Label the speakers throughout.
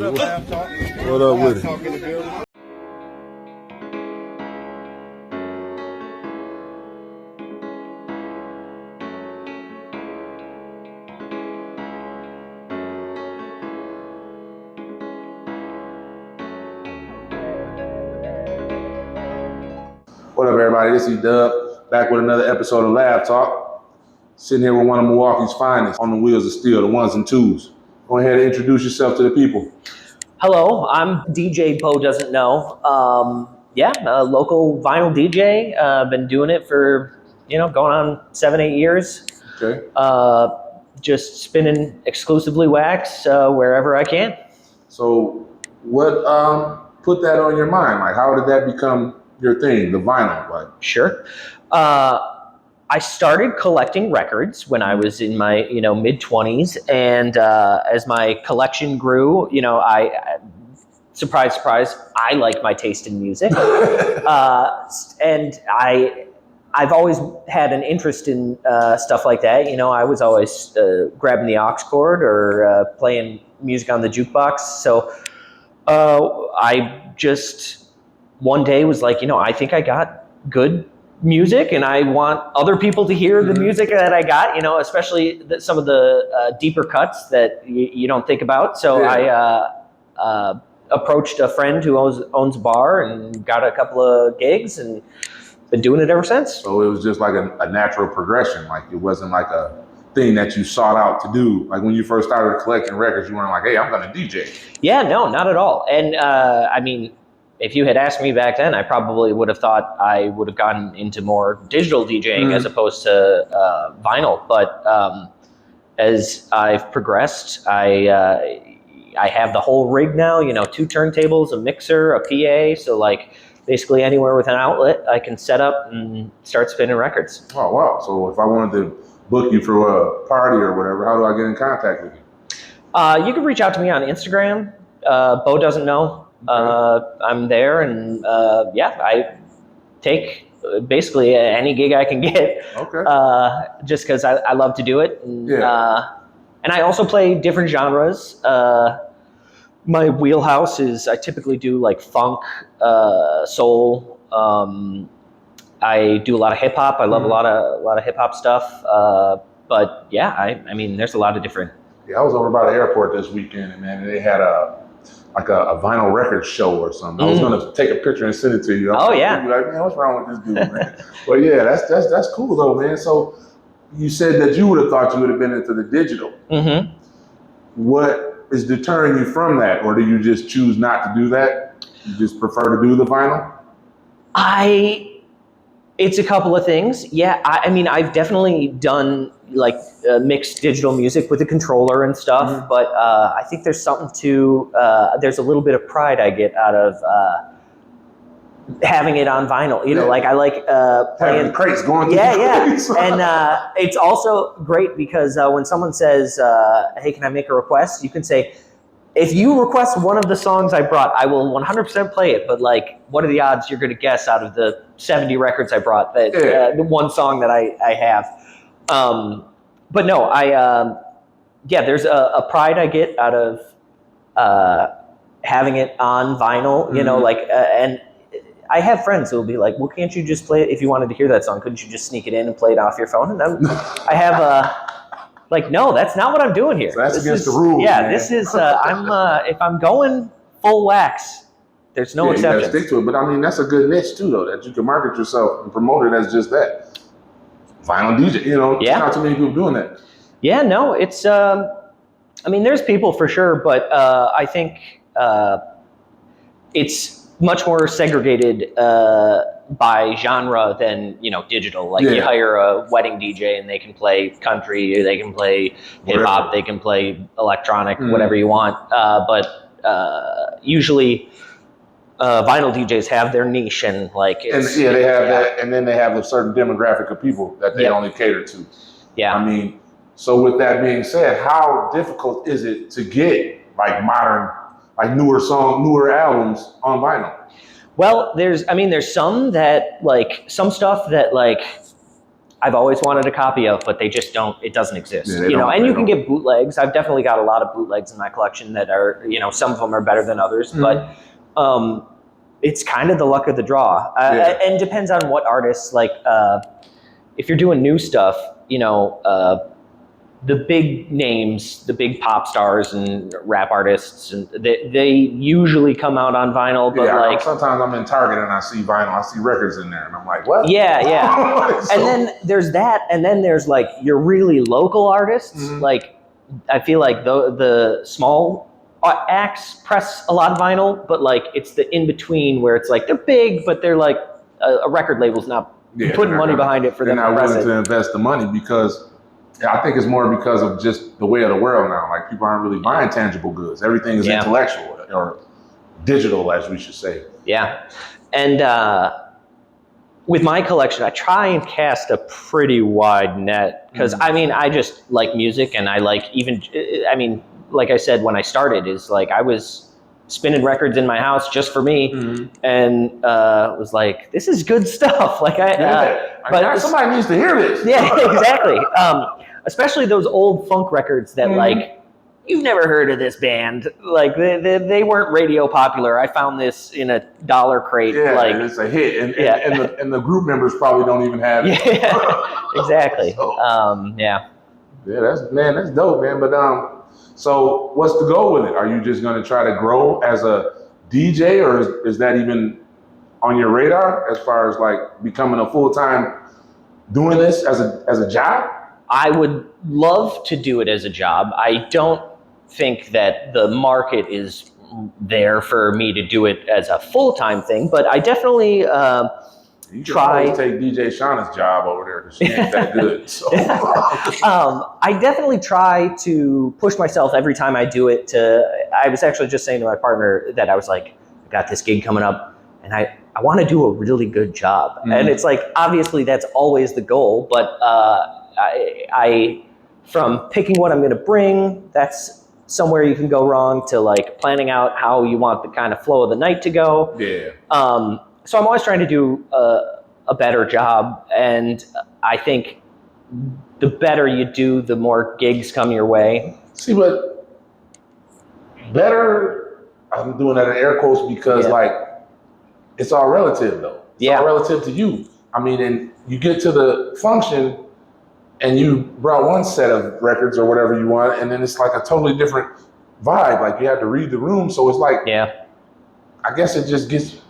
Speaker 1: up, Laugh Talk?
Speaker 2: What up with it?
Speaker 1: Talk in the building.
Speaker 2: What up, everybody? This is Dub, back with another episode of Laugh Talk. Sitting here with one of Milwaukee's finest on the wheels of steel, the ones and twos. Go ahead and introduce yourself to the people.
Speaker 3: Hello, I'm DJ Bo Doesn't Know. A local vinyl DJ. Been doing it for, going on 7-8 years.
Speaker 2: Okay.
Speaker 3: Just spinning exclusively wax wherever I can.
Speaker 2: So what put that on your mind? Like, how did that become your thing, the vinyl? Like,
Speaker 3: Sure. I started collecting records when I was in my, mid-20s, and as my collection grew, surprise, surprise, I like my taste in music, and I've always had an interest in stuff like that. I was always grabbing the aux cord or playing music on the jukebox. So I just one day was like, I think I got good music, and I want other people to hear the music that I got, especially some of the deeper cuts that you don't think about. So yeah. I approached a friend who owns a bar and got a couple of gigs and been doing it ever since.
Speaker 2: So it was just like a natural progression. Like, it wasn't like a thing that you sought out to do. Like, when you first started collecting records, you weren't like, hey, I'm going to DJ.
Speaker 3: Yeah, no, not at all. And if you had asked me back then, I probably would have thought I would have gotten into more digital DJing as opposed to vinyl. But as I've progressed, I have the whole rig now, 2 turntables, a mixer, a PA. So like basically anywhere with an outlet, I can set up and start spinning records.
Speaker 2: Oh, wow. So if I wanted to book you for a party or whatever, how do I get in contact with you?
Speaker 3: You can reach out to me on Instagram, Bo Doesn't Know. I'm there, and I take basically any gig I can get.
Speaker 2: Okay.
Speaker 3: Just because I love to do it, and I also play different genres. My wheelhouse is I typically do like funk, soul. I do a lot of hip hop. I love a lot of hip hop stuff. But yeah, I mean, there's a lot of different.
Speaker 2: Yeah, I was over by the airport this weekend, and man, they had a vinyl record show or something. I was gonna take a picture and send it to you.
Speaker 3: Yeah.
Speaker 2: You'd be like, man, what's wrong with this dude, man? But yeah, that's cool though, man. So you said that you would have thought you would have been into the digital.
Speaker 3: Mm-hmm.
Speaker 2: What is deterring you from that, or do you just choose not to do that? You just prefer to do the vinyl?
Speaker 3: It's a couple of things. Yeah, I mean, I've definitely done like mixed digital music with a controller and stuff, but I think there's something to, there's a little bit of pride I get out of having it on vinyl. Like I like playing
Speaker 2: crates going through
Speaker 3: the and it's also great because when someone says, hey, can I make a request? You can say, if you request one of the songs I brought, I will 100% play it. But like, what are the odds you're going to guess out of the 70 records I brought that the one song that I have? But no, there's a pride I get out of having it on vinyl. And I have friends who will be like, well, can't you just play it? If you wanted to hear that song, couldn't you just sneak it in and play it off your phone? And I have like, no, that's not what I'm doing here.
Speaker 2: So that's against the rules.
Speaker 3: Yeah,
Speaker 2: man.
Speaker 3: This is, if I'm going full wax, there's no exception.
Speaker 2: You gotta stick to it. But I mean, that's a good niche too, though, that you can market yourself and promote it as just that. Vinyl DJ, not too many people doing that. Yeah,
Speaker 3: no, it's, there's people for sure, but I think it's much more segregated by genre than digital. Like you hire a wedding DJ and they can play country, they can play hip hop, they can play electronic, whatever you want. But usually vinyl DJs have their niche and like
Speaker 2: they have that, and then they have a certain demographic of people that they only cater to. Yeah. I mean, so with that being said, how difficult is it to get like modern, like newer albums on vinyl?
Speaker 3: Well, there's some that like some stuff that like I've always wanted a copy of, but they just don't. It doesn't exist,
Speaker 2: Yeah,
Speaker 3: you know. And you can get bootlegs. I've definitely got a lot of bootlegs in my collection that are, you know, some of them are better than others, but it's kind of the luck of the draw, and depends on what artists. Like, if you're doing new stuff, you know, the big names, the big pop stars and rap artists, and they usually come out on vinyl. But like
Speaker 2: sometimes I'm in Target and I see vinyl, I see records in there, and I'm like, what?
Speaker 3: Yeah. So, and then there's that, and then there's like your really local artists. Like, I feel like the small acts press a lot of vinyl, but like it's the in between where it's like they're big, but they're like a record label's not putting money behind it for them.
Speaker 2: They're not willing to invest the money because. I think it's more because of just the way of the world now. Like, people aren't really buying tangible goods. Everything is intellectual or digital, as we should say. Yeah. And with my collection, I try and cast a pretty wide net because I mean, I just like music, and I like like I said, when I started, is like I was spinning records in my house just for me, and was like, this is good stuff. Like but somebody needs to hear this.
Speaker 3: Yeah, exactly. Especially those old funk records that like you've never heard of this band. Like they weren't radio popular. I found this in a dollar crate.
Speaker 2: Yeah,
Speaker 3: like
Speaker 2: and it's a hit, and the group members probably don't even have it.
Speaker 3: Yeah, exactly.
Speaker 2: So,
Speaker 3: yeah,
Speaker 2: that's dope, man. But so what's the goal with it? Are you just going to try to grow as a DJ, or is that even on your radar as far as like becoming a full-time doing this as a job?
Speaker 3: I would love to do it as a job. I don't think that the market is there for me to do it as a full-time thing, but I definitely
Speaker 2: you can always take DJ Shauna's job over there because she ain't that good. So.
Speaker 3: I definitely try to push myself every time I do it. I was actually just saying to my partner that I was like, I got this gig coming up, and I want to do a really good job. And it's like, obviously that's always the goal, but I from picking what I'm going to bring, that's somewhere you can go wrong, to like planning out how you want the kind of flow of the night to go.
Speaker 2: Yeah.
Speaker 3: So I'm always trying to do a better job, and I think the better you do, the more gigs come your way.
Speaker 2: See, but better, I'm doing that in air quotes because like it's all relative though. It's all relative to you. I mean, and you get to the function and you brought one set of records or whatever you want, and then it's like a totally different vibe. Like, you have to read the room. So it's like, I guess it just gets,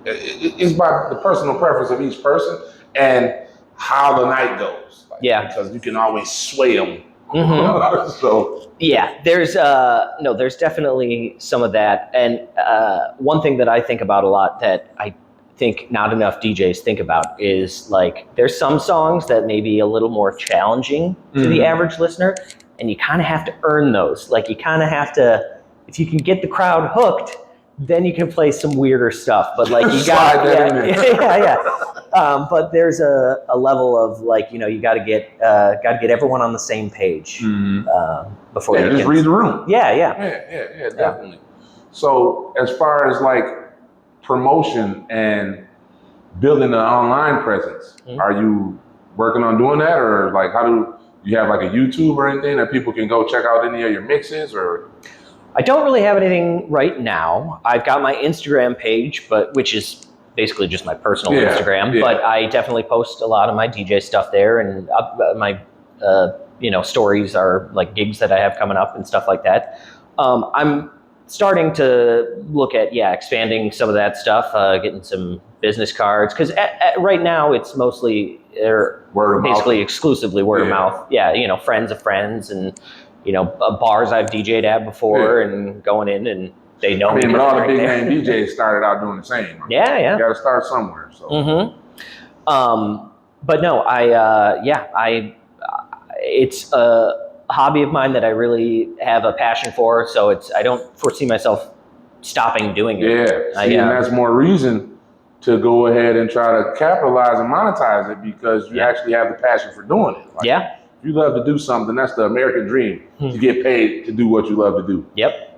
Speaker 2: it's by the personal preference of each person and how the night goes. Like, because you can always sway them. So there's definitely some of that. And one thing that I think about a lot that I think not enough DJs think about is like, there's some songs that may be a little more challenging to the average listener, and you kind of have to earn those. Like, you kind of have to, if you can get the crowd hooked, then you can play some weirder stuff. But like, you got but there's a level of like, you know, you got to get everyone on the same page before you just read the room.
Speaker 3: Yeah,
Speaker 2: Definitely. So as far as like promotion and building an online presence, are you working on doing that, or like, how do you have like a YouTube or anything that people can go check out any of your mixes? Or
Speaker 3: I don't really have anything right now. I've got my Instagram page, which is basically just my personal Instagram, but I definitely post a lot of my DJ stuff there, and my stories are like gigs that I have coming up and stuff like that. I'm starting to look at expanding some of that stuff, getting some business cards, because right now it's mostly exclusively word of mouth. Yeah, friends of friends, and bars I've DJ'd at before, and going in, and they know me.
Speaker 2: But all the big name DJs started out doing the same. Right?
Speaker 3: Yeah.
Speaker 2: You got to start somewhere. So.
Speaker 3: But no, it's a hobby of mine that I really have a passion for. So I don't foresee myself stopping doing it.
Speaker 2: And that's more reason to go ahead and try to capitalize and monetize it, because you actually have the passion for doing it. Like, if you love to do something, that's the American dream, to get paid to do what you love to do.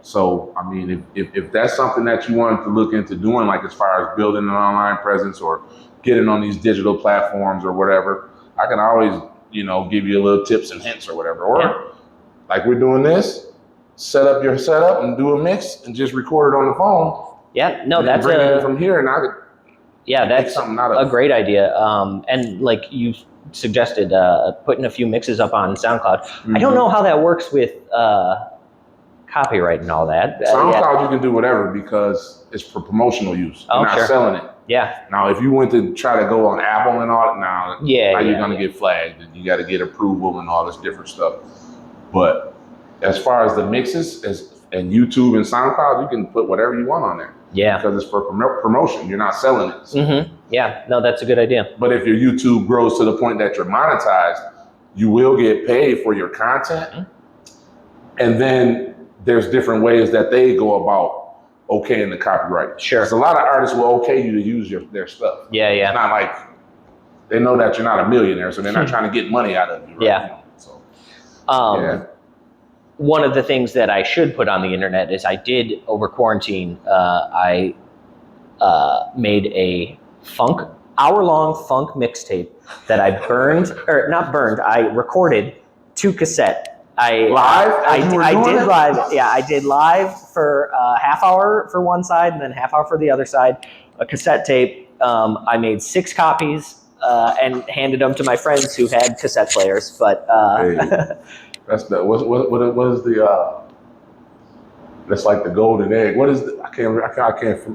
Speaker 2: So, I mean, if that's something that you wanted to look into doing, like as far as building an online presence or getting on these digital platforms or whatever, I can always, give you a little tips and hints or whatever. Or like we're doing this, set up your setup and do a mix and just record it on the phone.
Speaker 3: Yeah, no, that's
Speaker 2: bring it in from here, and I could.
Speaker 3: Yeah, that's a great idea. And like you suggested, putting a few mixes up on SoundCloud. I don't know how that works with copyright and all that.
Speaker 2: SoundCloud, you can do whatever because it's for promotional use. You're not selling it.
Speaker 3: Yeah.
Speaker 2: Now, if you went to try to go on Apple and all that, now you're going to get flagged and you got to get approval and all this different stuff. But as far as the mixes and YouTube and SoundCloud, you can put whatever you want on there.
Speaker 3: Yeah.
Speaker 2: Because it's for promotion. You're not selling it. So.
Speaker 3: Yeah. No, that's a good idea.
Speaker 2: But if your YouTube grows to the point that you're monetized, you will get paid for your content. And then there's different ways that they go about okaying the copyright.
Speaker 3: Sure.
Speaker 2: Because a lot of artists will okay you to use their stuff.
Speaker 3: Yeah.
Speaker 2: It's not like they know that you're not a millionaire, so they're not trying to get money out of you. Right?
Speaker 3: Yeah. One of the things that I should put on the internet is I did over quarantine. I made a hour-long funk mixtape that I I recorded to cassette. I did live. Yeah, I did live for a half hour for one side and then half hour for the other side. A cassette tape. I made 6 copies and handed them to my friends who had cassette players. But
Speaker 2: that's what is the that's like the golden egg. What is I can't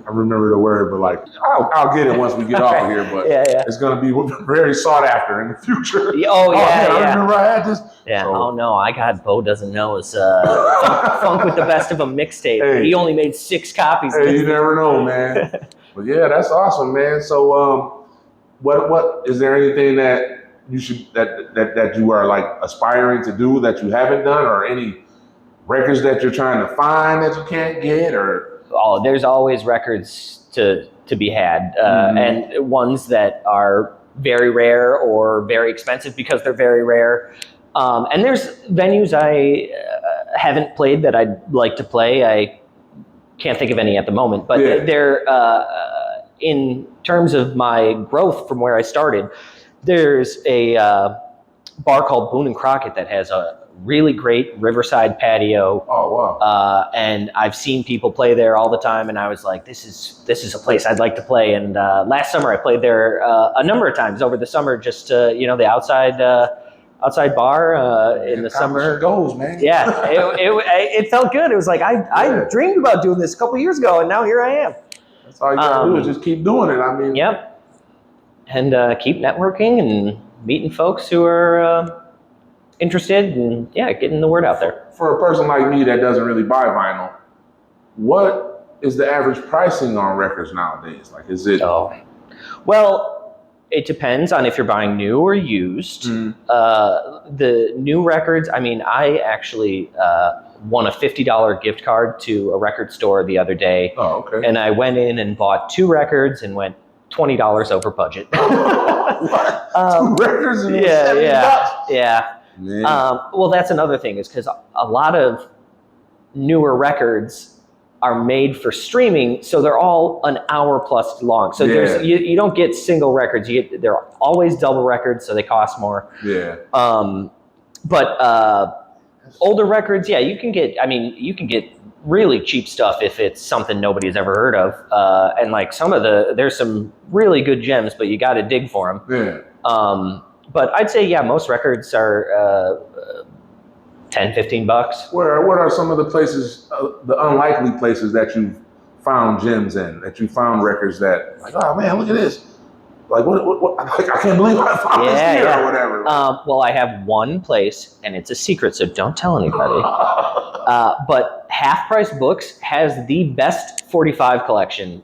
Speaker 2: remember the word, but like I'll get it once we get off of here. But it's gonna be very sought after in the future. I remember I had this.
Speaker 3: Yeah. So. Oh no, Bo doesn't know is Funk with the Best of a mixtape. Hey. He only made 6 copies.
Speaker 2: Hey, you never know, man. But yeah, that's awesome, man. So what is there anything that you should that you are like aspiring to do that you haven't done, or any records that you're trying to find that you can't get? Or
Speaker 3: there's always records to be had, and ones that are very rare or very expensive because they're very rare. And there's venues I haven't played that I'd like to play. I can't think of any at the moment, but they're in terms of my growth from where I started. There's a bar called Boone and Crockett that has a really great riverside patio.
Speaker 2: Oh wow!
Speaker 3: And I've seen people play there all the time, and I was like, "This is a place I'd like to play." And last summer, I played there a number of times over the summer, just the outside bar in the summer.
Speaker 2: Goals, man.
Speaker 3: Yeah, it felt good. It was like I dreamed about doing this a couple years ago, and now here I am.
Speaker 2: That's all you gotta do is just keep doing it. I mean,
Speaker 3: yep, and keep networking and meeting folks who are interested and getting the word out there.
Speaker 2: For a person like me that doesn't really buy vinyl, what is the average pricing on records nowadays? Like, is it?
Speaker 3: Well, it depends on if you're buying new or used. The new records, I actually won a $50 gift card to a record store the other day.
Speaker 2: Oh, okay.
Speaker 3: And I went in and bought 2 records and went $20 over budget.
Speaker 2: What? 2 records and $70?
Speaker 3: Yeah. Well, that's another thing, is because a lot of newer records are made for streaming, so they're all an hour plus long. So you don't get single records. They're always double records, so they cost more.
Speaker 2: Yeah.
Speaker 3: But older records, you can get really cheap stuff if it's something nobody's ever heard of. And like there's some really good gems, but you got to dig for them.
Speaker 2: Yeah.
Speaker 3: But I'd say, most records are $10, $15.
Speaker 2: What are some of the places, the unlikely places that you've found gems in, that you found records that, like, oh man, look at this. Like, what I can't believe I found this here or whatever.
Speaker 3: Well, I have one place, and it's a secret, so don't tell anybody. But Half Price Books has the best 45 collection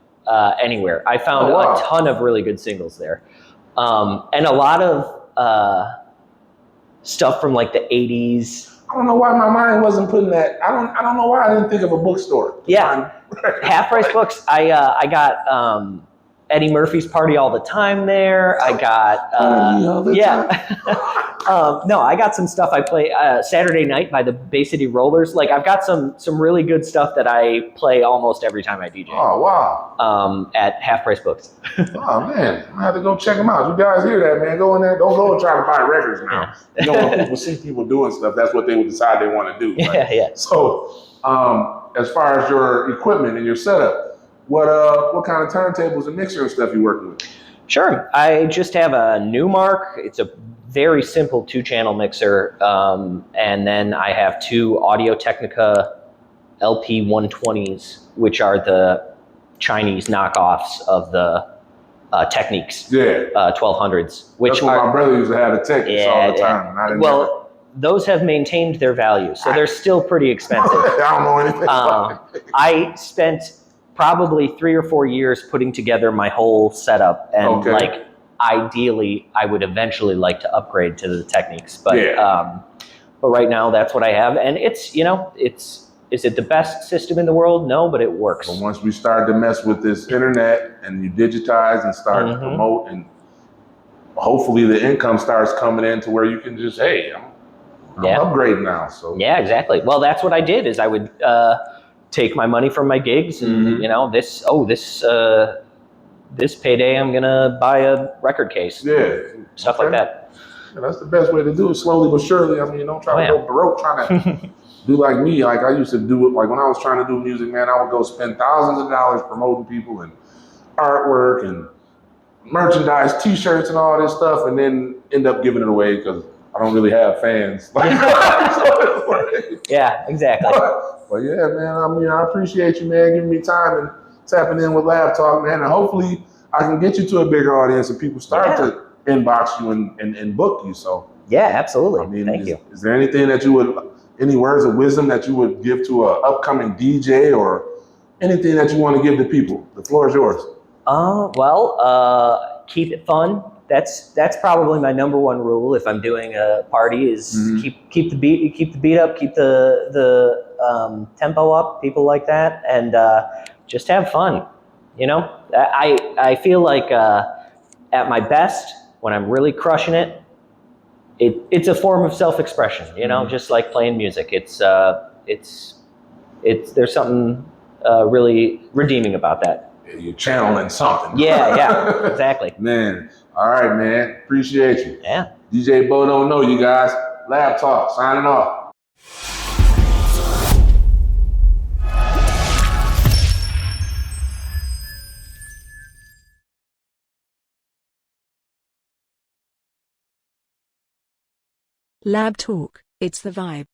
Speaker 3: anywhere. I found a ton of really good singles there. And a lot of stuff from like the 80s.
Speaker 2: I don't know why my mind wasn't putting that. I don't know why I didn't think of a bookstore.
Speaker 3: Yeah, Half Price Books. I got Eddie Murphy's Party All the Time there. I got no, I got some stuff I play Saturday Night by the Bay City Rollers. Like I've got some really good stuff that I play almost every time I DJ.
Speaker 2: Oh wow!
Speaker 3: At Half Price Books.
Speaker 2: Oh man, I have to go check them out. You guys hear that, man? Go in there. Don't go and try to buy records now. Yeah. You know, when people see people doing stuff, that's what they would decide they want to do. Right?
Speaker 3: Yeah.
Speaker 2: So, as far as your equipment and your setup, what kind of turntables and mixer and stuff you working with?
Speaker 3: Sure. I just have a Newmark. It's a very simple 2-channel mixer. And then I have 2 Audio-Technica LP-120s, which are the Chinese knockoffs of the Techniques 1200s.
Speaker 2: That's what my brother used to have, the Techniques all the time.
Speaker 3: Those have maintained their value, so they're still pretty expensive.
Speaker 2: I don't know anything about it.
Speaker 3: I spent probably 3 or 4 years putting together my whole setup, and like ideally I would eventually like to upgrade to the Techniques, but right now that's what I have, and it's, you know, is it the best system in the world? No, but it works.
Speaker 2: But once we start to mess with this internet and you digitize and start to promote, and hopefully the income starts coming in to where you can just, hey, I'm upgrading now. So
Speaker 3: yeah, exactly. Well, that's what I did, is I would take my money from my gigs, and you know, this payday I'm gonna buy a record case.
Speaker 2: Yeah,
Speaker 3: stuff like that.
Speaker 2: Yeah, that's the best way to do it, slowly but surely. I mean, don't try to go broke trying to do like me. Like I used to do it. Like when I was trying to do music, man, I would go spend thousands of dollars promoting people and artwork and merchandise, T-shirts and all this stuff, and then end up giving it away because I don't really have fans.
Speaker 3: Yeah, exactly.
Speaker 2: But yeah, man, I mean, I appreciate you, man, giving me time and tapping in with Lab Talk, man. And hopefully I can get you to a bigger audience and people start to inbox you and book you. So
Speaker 3: yeah, absolutely. I mean, thank you.
Speaker 2: Is there anything that you would, any words of wisdom that you would give to an upcoming DJ, or anything that you want to give to people? The floor is yours.
Speaker 3: Keep it fun. That's probably my number one rule if I'm doing a party, is keep the beat up, keep the tempo up, people like that, and just have fun. You know, I feel like at my best, when I'm really crushing it, it's a form of self-expression. You know, just like playing music. It's there's something really redeeming about that.
Speaker 2: You're channeling something.
Speaker 3: Yeah, exactly.
Speaker 2: Man, all right, man. Appreciate you.
Speaker 3: Yeah.
Speaker 2: DJ Bo don't know you guys. Lab Talk, signing off.
Speaker 1: Lab Talk, it's the vibe.